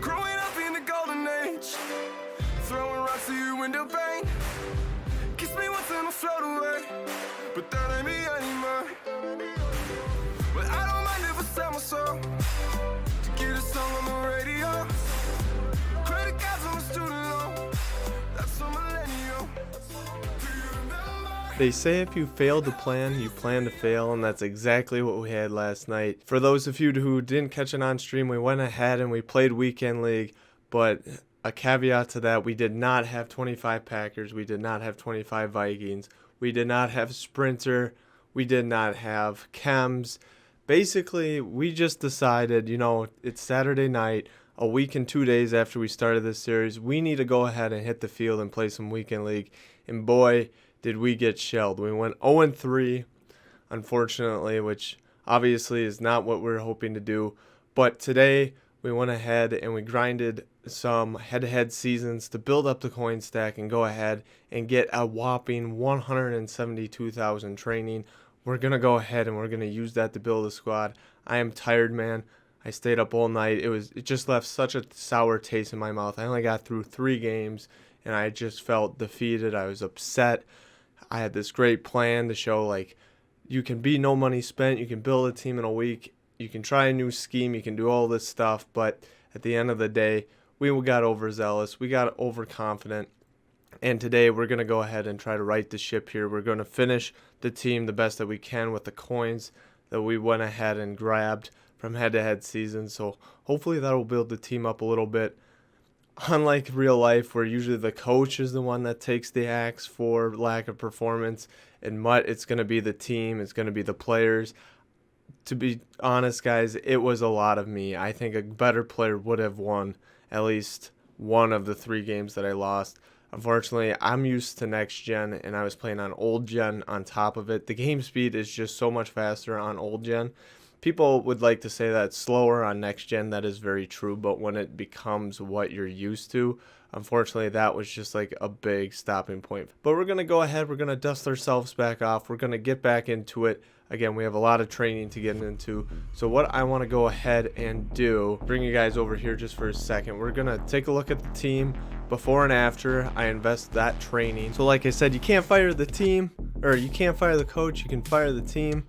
Growing up in the golden age, throwing rocks to your window pane. Kiss me once and I'll float away, but that ain't me anymore. But I don't mind if I sell my soul to get a song on the radio. Credit cards on the student loan, that's a millennial. Do you remember? They say if you fail to plan, you plan to fail, and that's exactly what we had last night. For those of you who didn't catch it on stream, we went ahead and we played Weekend League, but a caveat to that, we did not have 25 Packers, we did not have 25 Vikings, we did not have Sprinter, we did not have Chems. Basically, we just decided, you know, it's Saturday night, a week and 2 days after we started this series, we need to go ahead and hit the field and play some Weekend League, and boy, did we get shelled. We went 0-3, unfortunately, which obviously is not what we're hoping to do, but today we went ahead and we grinded some head-to-head seasons to build up the coin stack and go ahead and get a whopping 172,000 training. We're going to go ahead and we're going to use that to build a squad. I am tired, man. I stayed up all night. It just left such a sour taste in my mouth. I only got through 3 games and I just felt defeated. I was upset. I had this great plan to show, like, you can be no money spent. You can build a team in a week. You can try a new scheme, you can do all this stuff, but at the end of the day, we got overzealous, we got overconfident, and today we're going to go ahead and try to right the ship here. We're going to finish the team the best that we can with the coins that we went ahead and grabbed from head-to-head season, so hopefully that will build the team up a little bit. Unlike real life, where usually the coach is the one that takes the axe for lack of performance, in MUT, it's going to be the team, it's going to be the players. To be honest, guys, it was a lot of me. I think a better player would have won at least one of the 3 games that I lost. Unfortunately, I'm used to next gen, and I was playing on old gen on top of it. The game speed is just so much faster on old gen. People would like to say that it's slower on next gen. That is very true, but when it becomes what you're used to, unfortunately, that was just like a big stopping point. But we're going to go ahead. We're going to dust ourselves back off. We're going to get back into it. Again, we have a lot of training to get into. So what I want to go ahead and do, bring you guys over here just for a second. We're going to take a look at the team before and after I invest that training. So like I said, you can't fire the team, or you can't fire the coach. You can fire the team.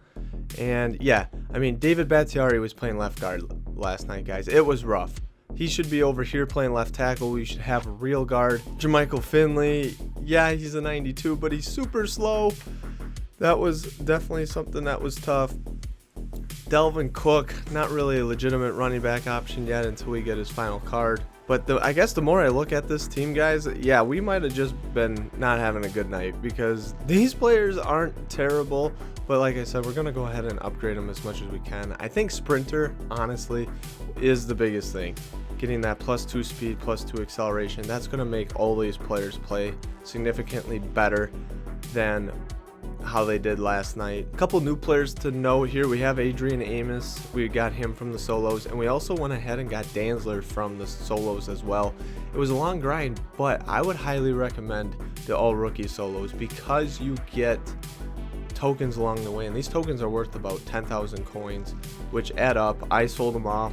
And yeah, I mean, David Battiari was playing left guard last night, guys. It was rough. He should be over here playing left tackle. We should have a real guard. Jermichael Finley, yeah, he's a 92, but he's super slow. That was definitely something that was tough. Delvin Cook, not really a legitimate running back option yet until we get his final card. But I guess the more I look at this team, guys, yeah, we might have just been not having a good night because these players aren't terrible. But like I said, we're going to go ahead and upgrade them as much as we can. I think Sprinter, honestly, is the biggest thing. Getting that +2 speed, +2 acceleration, that's going to make all these players play significantly better than how they did last night. A couple new players to note here. We have Adrian Amos. We got him from the solos, and we also went ahead and got Danzler from the solos as well. It was a long grind, but I would highly recommend the all rookie solos because you get tokens along the way, and these tokens are worth about 10,000 coins, which add up. I sold them all,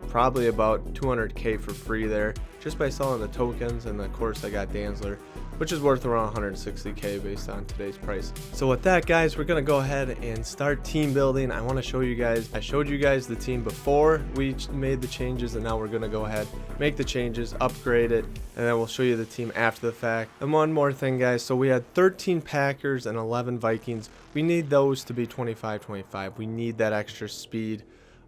probably about 200k for free there, just by selling the tokens, and of course I got Danzler, which is worth around 160k based on today's price. So with that, guys, we're gonna go ahead and start team building. I want to show you guys, I showed you guys the team before we made the changes, and now we're gonna go ahead, make the changes, upgrade it, and then we'll show you the team after the fact. And one more thing, guys, so we had 13 Packers and 11 Vikings. We need those to be 25-25. We need that extra speed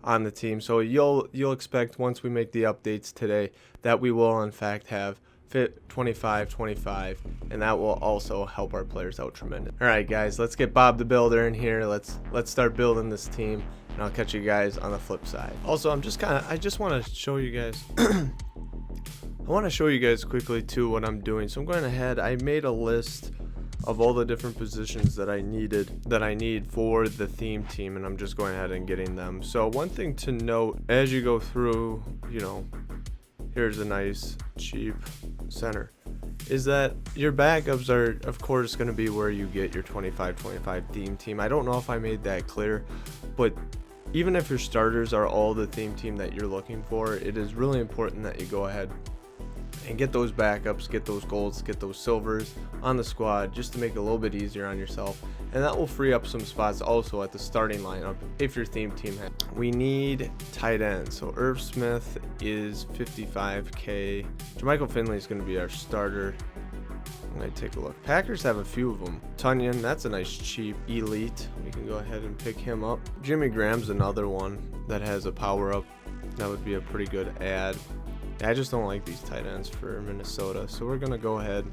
on the team. So you'll expect once we make the updates today that we will in fact have fit 25-25, and that will also help our players out tremendously. All right, guys, let's get Bob the Builder in here. Let's start building this team, and I'll catch you guys on the flip side. Also, I just want to show you guys I want to show you guys quickly too what I'm doing. So I'm going ahead, I made a list of all the different positions that I need for the theme team, and I'm just going ahead and getting them. So one thing to note as you go through, you know, here's a nice cheap center. is that your backups are, of course, going to be where you get your 25-25 theme team. I don't know if I made that clear, but even if your starters are all the theme team that you're looking for, it is really important that you go ahead and get those backups, get those golds, get those silvers on the squad, just to make it a little bit easier on yourself. And that will free up some spots also at the starting lineup if your theme team has. We need tight ends. So Irv Smith is 55K. Jermichael Finley is going to be our starter. I'm going to take a look. Packers have a few of them. Tunyon, that's a nice cheap elite. We can go ahead and pick him up. Jimmy Graham's another one that has a power up. That would be a pretty good add. I just don't like these tight ends for Minnesota, so we're going to go ahead.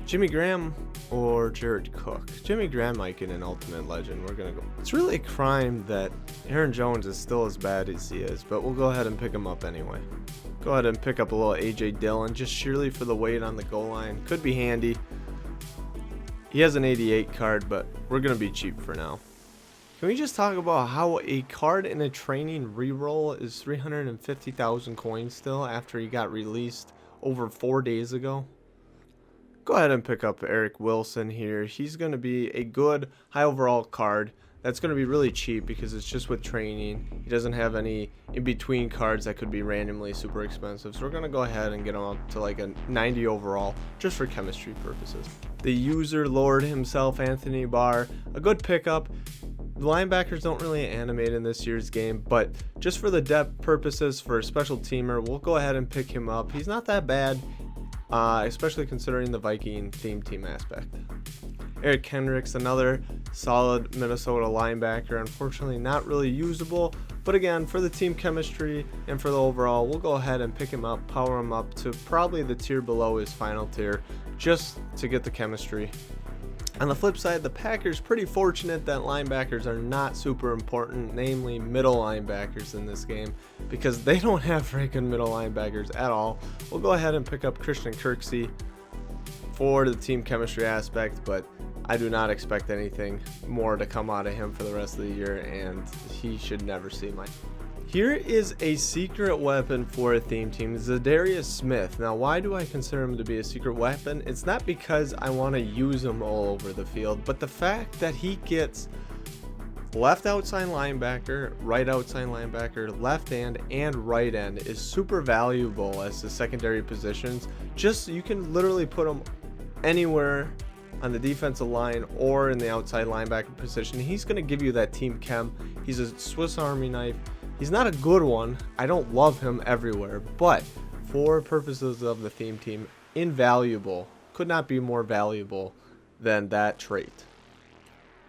Jimmy Graham or Jared Cook. Jimmy Graham might get an ultimate legend. We're going to go. It's really a crime that Aaron Jones is still as bad as he is, but we'll go ahead and pick him up anyway. Go ahead and pick up a little AJ Dillon, just surely for the weight on the goal line. Could be handy. He has an 88 card, but we're going to be cheap for now. Can we just talk about how a card in a training reroll is 350,000 coins still after he got released over 4 days ago? Go ahead and pick up Eric Wilson here. He's going to be a good high overall card. That's going to be really cheap because it's just with training. He doesn't have any in-between cards that could be randomly super expensive. So we're going to go ahead and get him up to like a 90 overall just for chemistry purposes. The user lord himself, Anthony Barr, a good pickup. The linebackers don't really animate in this year's game, but just for the depth purposes for a special teamer, we'll go ahead and pick him up. He's not that bad, especially considering the Viking theme team aspect. Eric Kendricks, another solid Minnesota linebacker. Unfortunately, not really usable, but again, for the team chemistry and for the overall, we'll go ahead and pick him up, power him up to probably the tier below his final tier, just to get the chemistry. On the flip side, the Packers pretty fortunate that linebackers are not super important, namely middle linebackers in this game, because they don't have freaking middle linebackers at all. We'll go ahead and pick up Christian Kirksey for the team chemistry aspect, but I do not expect anything more to come out of him for the rest of the year, and he should never see my... Here is a secret weapon for a theme team, Zadarius Smith. Now, why do I consider him to be a secret weapon? It's not because I want to use him all over the field, but the fact that he gets left outside linebacker, right outside linebacker, left end, and right end is super valuable as the secondary positions. Just, you can literally put him anywhere on the defensive line or in the outside linebacker position. He's going to give you that team chem. He's a Swiss Army knife. He's not a good one. I don't love him everywhere, but for purposes of the theme team, invaluable. Could not be more valuable than that trait.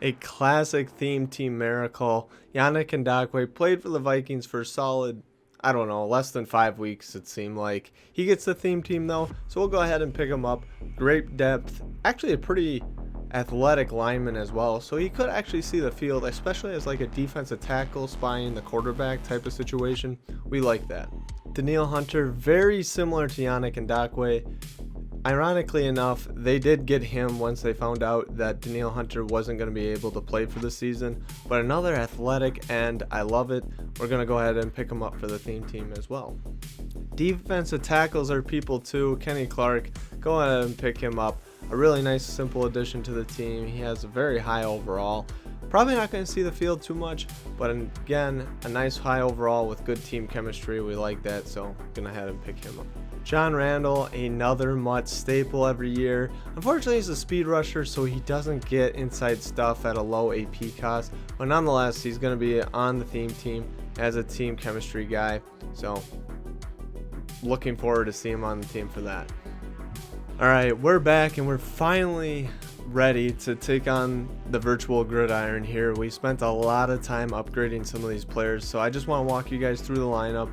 A classic theme team miracle. Yannick Ngakoue played for the Vikings for a solid, I don't know, less than 5 weeks it seemed like. He gets the theme team though, so we'll go ahead and pick him up. Great depth. Actually a pretty athletic lineman as well, so he could actually see the field, especially as like a defensive tackle spying the quarterback type of situation. We like that. Daniil Hunter, very similar to Yannick Ngakoue. Ironically enough, they did get him once they found out that Daniil Hunter wasn't going to be able to play for the season, but another athletic end. I love it. We're going to go ahead and pick him up for the theme team as well. Defensive tackles are people too. Kenny Clark, go ahead and pick him up. A really nice simple addition to the team. He has a very high overall. Probably not going to see the field too much, but again, a nice high overall with good team chemistry. We like that, so going to head and pick him up. John Randall, another MUT staple every year. Unfortunately, he's a speed rusher, so he doesn't get inside stuff at a low AP cost, but nonetheless, he's going to be on the theme team as a team chemistry guy, so looking forward to seeing him on the team for that. Alright, we're back and we're finally ready to take on the virtual gridiron here. We spent a lot of time upgrading some of these players, so I just want to walk you guys through the lineup.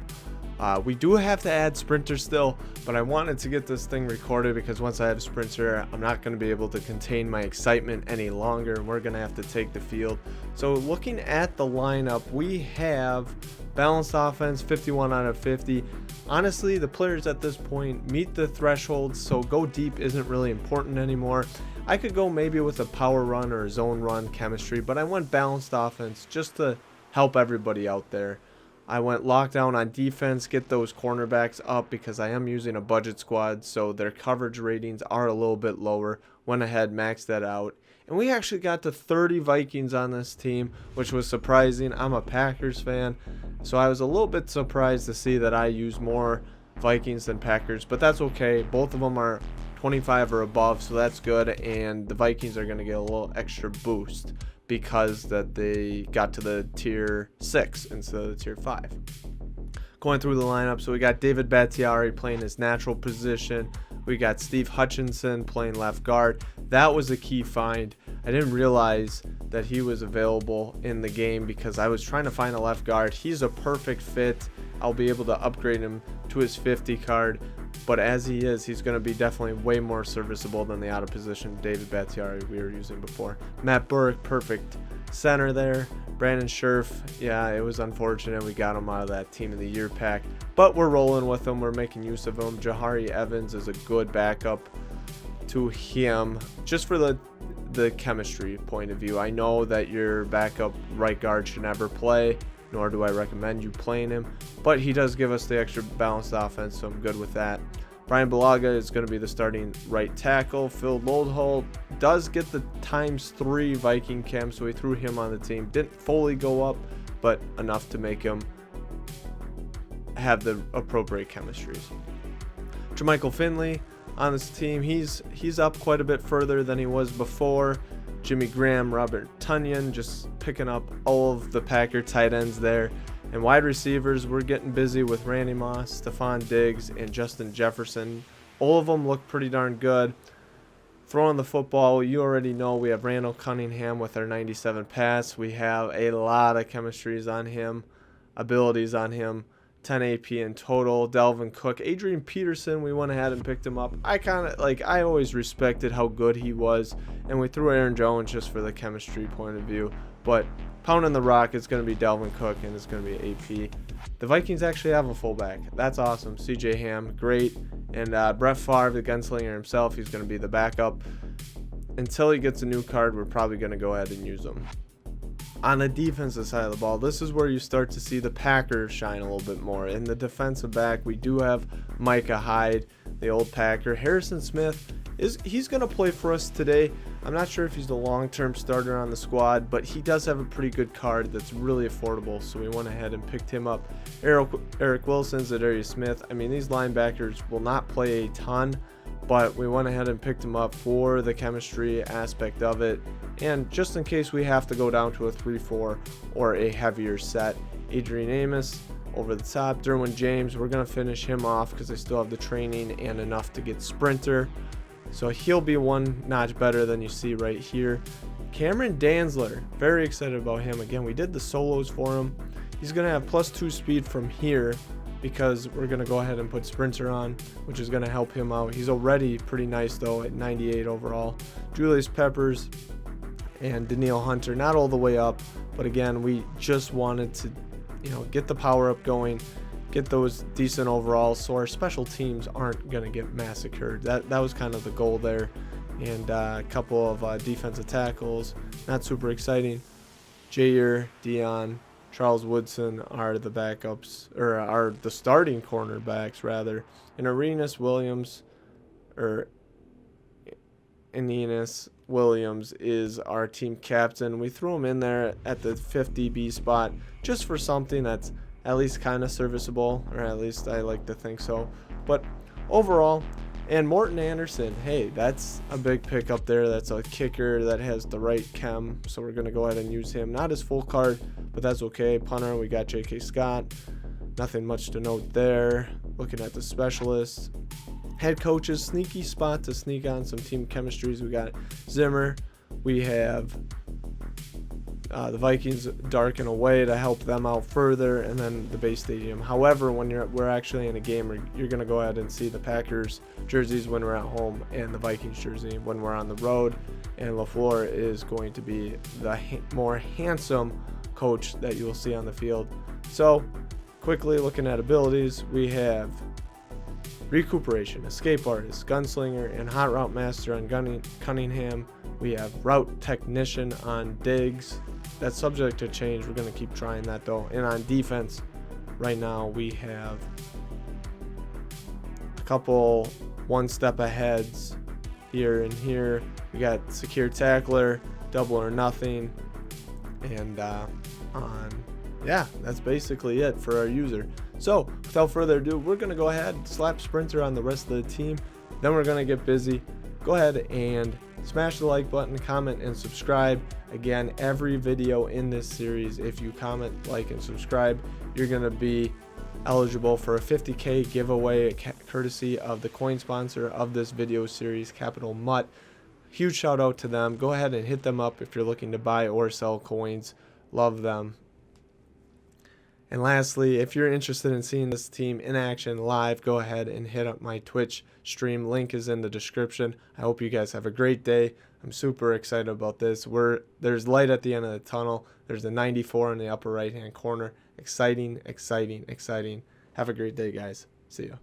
We do have to add Sprinter still, but I wanted to get this thing recorded because once I have Sprinter, I'm not going to be able to contain my excitement any longer, and we're going to have to take the field. So looking at the lineup, we have balanced offense, 51 out of 50. Honestly, the players at this point meet the threshold, so go deep isn't really important anymore. I could go maybe with a power run or a zone run chemistry, but I went balanced offense just to help everybody out there. I went lockdown on defense, get those cornerbacks up because I am using a budget squad, so their coverage ratings are a little bit lower. Went ahead, maxed that out. And we actually got to 30 Vikings on this team, which was surprising. I'm a Packers fan, so I was a little bit surprised to see that I use more Vikings than Packers, but that's okay. Both of them are 25 or above, so that's good, and the Vikings are going to get a little extra boost because that they got to the tier 6 instead of the tier 5. Going through the lineup, so we got David Bakhtiari playing his natural position. We got Steve Hutchinson playing left guard. That was a key find. I didn't realize that he was available in the game because I was trying to find a left guard. He's a perfect fit. I'll be able to upgrade him to his 50 card. But as he is, he's going to be definitely way more serviceable than the out of position David Bakhtiari we were using before. Matt Burke, perfect center there. Brandon Scherf, yeah, it was unfortunate we got him out of that Team of the Year pack. But we're rolling with him. We're making use of him. Jahari Evans is a good backup to him just for the chemistry point of view. I know that your backup right guard should never play, nor do I recommend you playing him, but he does give us the extra balanced offense, so I'm good with that. Brian Balaga is going to be the starting right tackle. Phil Loldhull does get the ×3 Viking chem, so we threw him on the team. Didn't fully go up, but enough to make him have the appropriate chemistries. Jermichael Finley on this team, he's up quite a bit further than he was before. Jimmy Graham, Robert Tunyon, just picking up all of the Packer tight ends there. And wide receivers, we're getting busy with Randy Moss, Stephon Diggs, and Justin Jefferson. All of them look pretty darn good. Throwing the football, you already know we have Randall Cunningham with our 97 pass. We have a lot of chemistries on him, abilities on him. 10 AP in total. Dalvin Cook, Adrian Peterson, we went ahead and picked him up. I always respected how good he was, and we threw Aaron Jones just for the chemistry point of view. But pounding the rock, it's going to be Dalvin Cook, and it's going to be AP. The Vikings actually have a fullback. That's awesome. CJ Ham, great. And Brett Favre, the gunslinger himself, he's going to be the backup. Until he gets a new card, we're probably going to go ahead and use him. On the defensive side of the ball, this is where you start to see the Packers shine a little bit more. In the defensive back, we do have Micah Hyde, the old Packer. Harrison Smith, he's going to play for us today. I'm not sure if he's the long-term starter on the squad, but he does have a pretty good card that's really affordable, so we went ahead and picked him up. Eric Wilson, Zadarius Smith. I mean, these linebackers will not play a ton, but we went ahead and picked him up for the chemistry aspect of it. And just in case we have to go down to a 3-4 or a heavier set, Adrian Amos over the top. Derwin James, we're going to finish him off because I still have the training and enough to get sprinter. So he'll be one notch better than you see right here. Cameron Danzler, very excited about him. Again, we did the solos for him. He's going to have +2 speed from here because we're going to go ahead and put sprinter on, which is going to help him out. He's already pretty nice though at 98 overall. Julius Peppers and Daniil Hunter, not all the way up, but again, we just wanted to, get the power up going, get those decent overalls, so our special teams aren't going to get massacred. That was kind of the goal there. And a couple of defensive tackles, not super exciting. Jair, Dion, Charles Woodson are the backups, or are the starting cornerbacks rather. And Arenas Williams, or Aeneas Williams is our team captain. We threw him in there at the 50B spot just for something that's at least kind of serviceable, or at least I like to think so. But overall, and Morton Anderson, hey, that's a big pick up there. That's a kicker that has the right chem, so we're going to go ahead and use him. Not his full card, but that's okay. Punter, we got J.K. Scott. Nothing much to note there. Looking at the specialists. Head coaches, sneaky spot to sneak on some team chemistries. We got Zimmer. We have the Vikings darken away to help them out further, and then the base stadium. However, when we're actually in a game, you're going to go ahead and see the Packers jerseys when we're at home and the Vikings jersey when we're on the road. And LaFleur is going to be the more handsome coach that you will see on the field. So, quickly looking at abilities, we have Recuperation, Escape Artist, Gunslinger, and Hot Route Master on Cunningham. We have Route Technician on Diggs. That's subject to change. We're going to keep trying that though. And on defense, right now we have a couple one step aheads here and here. We got secure tackler, double or nothing, and yeah, that's basically it for our user. So without further ado, we're gonna go ahead and slap Sprinter on the rest of the team, then we're gonna get busy. Go ahead and smash the like button, comment, and subscribe. Again, every video in this series, if you comment, like, and subscribe, you're gonna be eligible for a 50K giveaway courtesy of the coin sponsor of this video series, Capital MUT. Huge shout out to them. Go ahead and hit them up if you're looking to buy or sell coins. Love them. And lastly, if you're interested in seeing this team in action live, go ahead and hit up my Twitch stream. Link is in the description. I hope you guys have a great day. I'm super excited about this. There's light at the end of the tunnel. There's a 94 in the upper right hand corner. Exciting, exciting, exciting. Have a great day, guys. See ya.